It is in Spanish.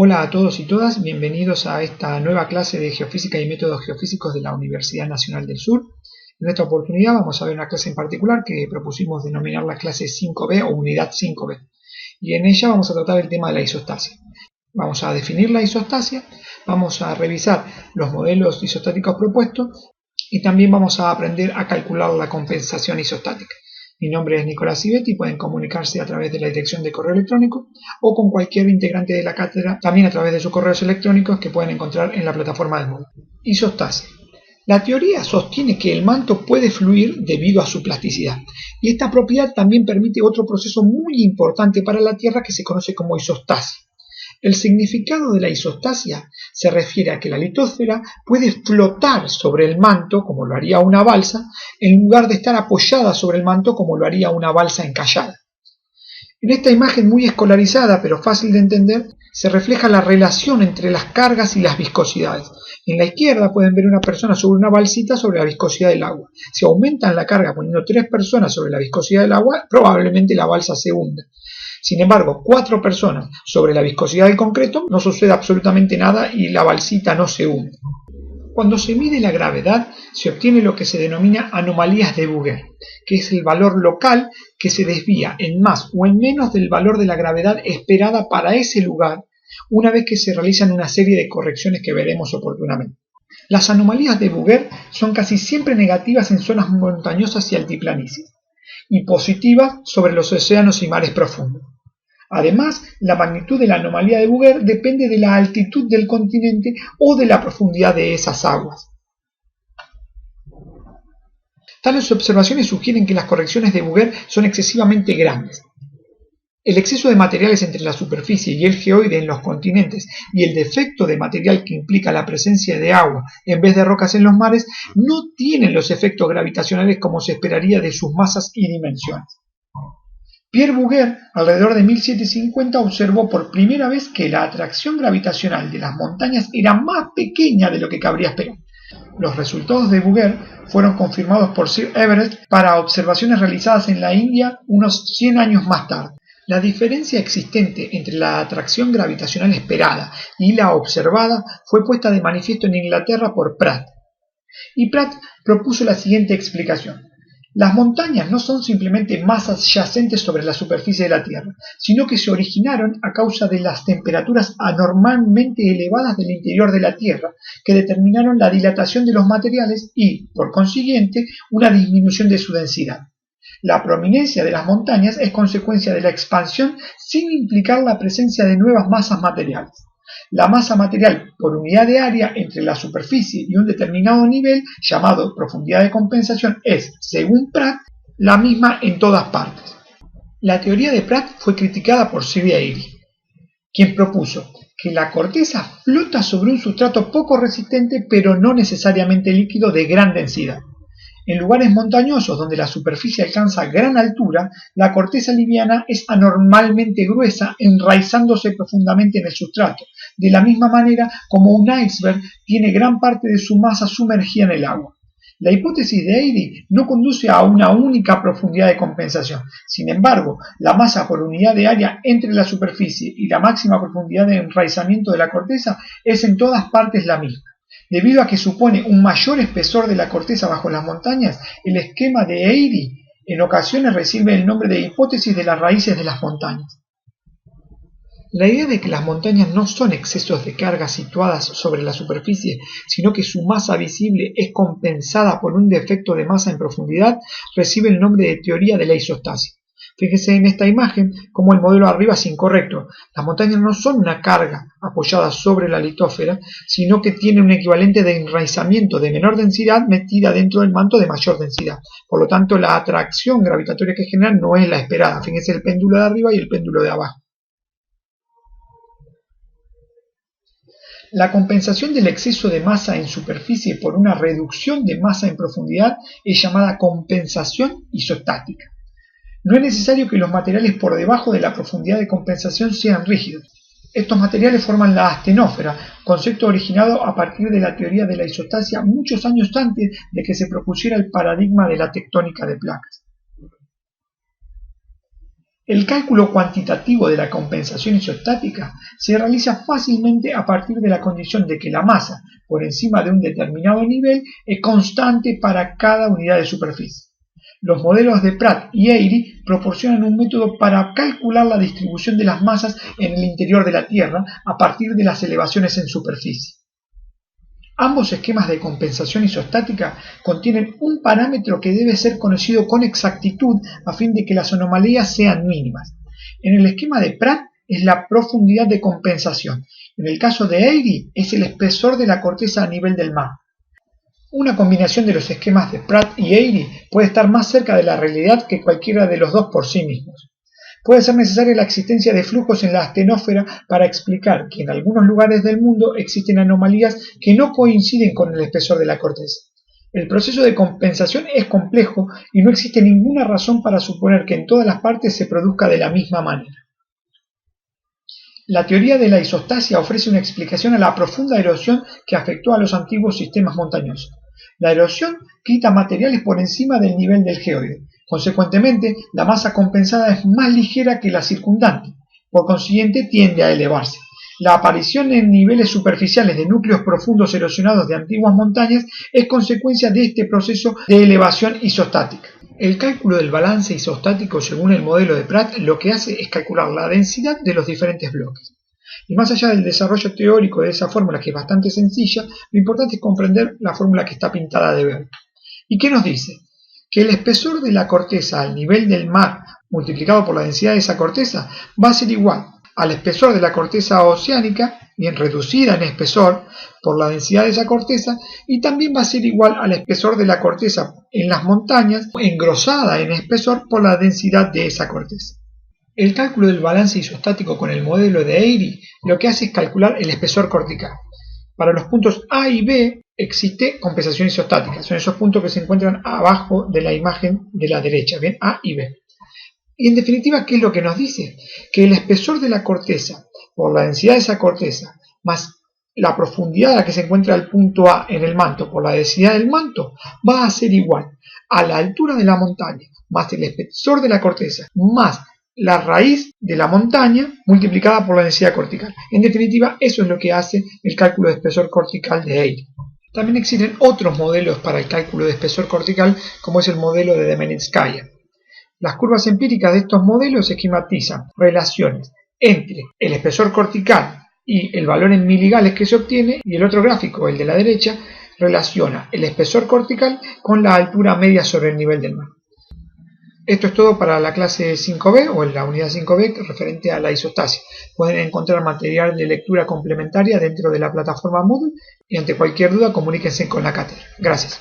Hola a todos y todas, bienvenidos a esta nueva clase de Geofísica y Métodos Geofísicos de la Universidad Nacional del Sur. En esta oportunidad vamos a ver una clase en particular que propusimos denominar la clase 5B o unidad 5B. Y en ella vamos a tratar el tema de la isostasia. Vamos a definir la isostasia, vamos a revisar los modelos isostáticos propuestos y también vamos a aprender a calcular la compensación isostática. Mi nombre es Nicolás Civetti, pueden comunicarse a través de la dirección de correo electrónico o con cualquier integrante de la cátedra, también a través de sus correos electrónicos que pueden encontrar en la plataforma del módulo. Isostasia. La teoría sostiene que el manto puede fluir debido a su plasticidad, y esta propiedad también permite otro proceso muy importante para la Tierra que se conoce como isostasia. El significado de la isostasia se refiere a que la litosfera puede flotar sobre el manto, como lo haría una balsa, en lugar de estar apoyada sobre el manto, como lo haría una balsa encallada. En esta imagen muy escolarizada, pero fácil de entender, se refleja la relación entre las cargas y las viscosidades. En la izquierda pueden ver una persona sobre una balsita sobre la viscosidad del agua. Si aumentan la carga poniendo 3 personas sobre la viscosidad del agua, probablemente la balsa se hunda. Sin embargo, 4 personas sobre la viscosidad del concreto, no sucede absolutamente nada y la balsita no se hunde. Cuando se mide la gravedad, se obtiene lo que se denomina anomalías de Bouguer, que es el valor local que se desvía en más o en menos del valor de la gravedad esperada para ese lugar, una vez que se realizan una serie de correcciones que veremos oportunamente. Las anomalías de Bouguer son casi siempre negativas en zonas montañosas y altiplanicies, y positivas sobre los océanos y mares profundos. Además, la magnitud de la anomalía de Bouguer depende de la altitud del continente o de la profundidad de esas aguas. Tales observaciones sugieren que las correcciones de Bouguer son excesivamente grandes. El exceso de materiales entre la superficie y el geoide en los continentes y el defecto de material que implica la presencia de agua en vez de rocas en los mares no tienen los efectos gravitacionales como se esperaría de sus masas y dimensiones. Pierre Bouguer, alrededor de 1750, observó por primera vez que la atracción gravitacional de las montañas era más pequeña de lo que cabría esperar. Los resultados de Bouguer fueron confirmados por Sir Everest para observaciones realizadas en la India unos 100 años más tarde. La diferencia existente entre la atracción gravitacional esperada y la observada fue puesta de manifiesto en Inglaterra por Pratt. Y Pratt propuso la siguiente explicación. Las montañas no son simplemente masas yacentes sobre la superficie de la Tierra, sino que se originaron a causa de las temperaturas anormalmente elevadas del interior de la Tierra, que determinaron la dilatación de los materiales y, por consiguiente, una disminución de su densidad. La prominencia de las montañas es consecuencia de la expansión sin implicar la presencia de nuevas masas materiales. La masa material por unidad de área entre la superficie y un determinado nivel, llamado profundidad de compensación, es, según Pratt, la misma en todas partes. La teoría de Pratt fue criticada por Sir Airy, quien propuso que la corteza flota sobre un sustrato poco resistente pero no necesariamente líquido de gran densidad. En lugares montañosos donde la superficie alcanza gran altura, la corteza liviana es anormalmente gruesa, enraizándose profundamente en el sustrato, de la misma manera como un iceberg tiene gran parte de su masa sumergida en el agua. La hipótesis de Airy no conduce a una única profundidad de compensación. Sin embargo, la masa por unidad de área entre la superficie y la máxima profundidad de enraizamiento de la corteza es en todas partes la misma. Debido a que supone un mayor espesor de la corteza bajo las montañas, el esquema de Airy en ocasiones recibe el nombre de hipótesis de las raíces de las montañas. La idea de que las montañas no son excesos de carga situadas sobre la superficie, sino que su masa visible es compensada por un defecto de masa en profundidad, recibe el nombre de teoría de la isostasia. Fíjese en esta imagen cómo el modelo arriba es incorrecto. Las montañas no son una carga apoyada sobre la litosfera, sino que tiene un equivalente de enraizamiento de menor densidad metida dentro del manto de mayor densidad. Por lo tanto, la atracción gravitatoria que generan no es la esperada. Fíjense el péndulo de arriba y el péndulo de abajo. La compensación del exceso de masa en superficie por una reducción de masa en profundidad es llamada compensación isostática. No es necesario que los materiales por debajo de la profundidad de compensación sean rígidos. Estos materiales forman la astenósfera, concepto originado a partir de la teoría de la isostasia muchos años antes de que se propusiera el paradigma de la tectónica de placas. El cálculo cuantitativo de la compensación isostática se realiza fácilmente a partir de la condición de que la masa por encima de un determinado nivel es constante para cada unidad de superficie. Los modelos de Pratt y Airy proporcionan un método para calcular la distribución de las masas en el interior de la Tierra a partir de las elevaciones en superficie. Ambos esquemas de compensación isostática contienen un parámetro que debe ser conocido con exactitud a fin de que las anomalías sean mínimas. En el esquema de Pratt es la profundidad de compensación. En el caso de Airy es el espesor de la corteza a nivel del mar. Una combinación de los esquemas de Pratt y Airy puede estar más cerca de la realidad que cualquiera de los dos por sí mismos. Puede ser necesaria la existencia de flujos en la astenósfera para explicar que en algunos lugares del mundo existen anomalías que no coinciden con el espesor de la corteza. El proceso de compensación es complejo y no existe ninguna razón para suponer que en todas las partes se produzca de la misma manera. La teoría de la isostasia ofrece una explicación a la profunda erosión que afectó a los antiguos sistemas montañosos. La erosión quita materiales por encima del nivel del geoide. Consecuentemente, la masa compensada es más ligera que la circundante, por consiguiente tiende a elevarse. La aparición en niveles superficiales de núcleos profundos erosionados de antiguas montañas es consecuencia de este proceso de elevación isostática. El cálculo del balance isostático según el modelo de Pratt lo que hace es calcular la densidad de los diferentes bloques. Y más allá del desarrollo teórico de esa fórmula, que es bastante sencilla, lo importante es comprender la fórmula que está pintada de verde. ¿Y qué nos dice? Que el espesor de la corteza al nivel del mar multiplicado por la densidad de esa corteza va a ser igual al espesor de la corteza oceánica, bien reducida en espesor por la densidad de esa corteza, y también va a ser igual al espesor de la corteza en las montañas, engrosada en espesor por la densidad de esa corteza. El cálculo del balance isostático con el modelo de Airy lo que hace es calcular el espesor cortical. Para los puntos A y B existe compensación isostática, son esos puntos que se encuentran abajo de la imagen de la derecha, bien, A y B. Y en definitiva, ¿qué es lo que nos dice? Que el espesor de la corteza por la densidad de esa corteza más la profundidad a la que se encuentra el punto A en el manto por la densidad del manto va a ser igual a la altura de la montaña más el espesor de la corteza más la raíz de la montaña multiplicada por la densidad cortical. En definitiva, eso es lo que hace el cálculo de espesor cortical de Airy. También existen otros modelos para el cálculo de espesor cortical, como es el modelo de Demenetskaya. Las curvas empíricas de estos modelos esquematizan relaciones entre el espesor cortical y el valor en miligales que se obtiene, y el otro gráfico, el de la derecha, relaciona el espesor cortical con la altura media sobre el nivel del mar. Esto es todo para la clase 5B o en la unidad 5B referente a la isostasia. Pueden encontrar material de lectura complementaria dentro de la plataforma Moodle y ante cualquier duda comuníquense con la cátedra. Gracias.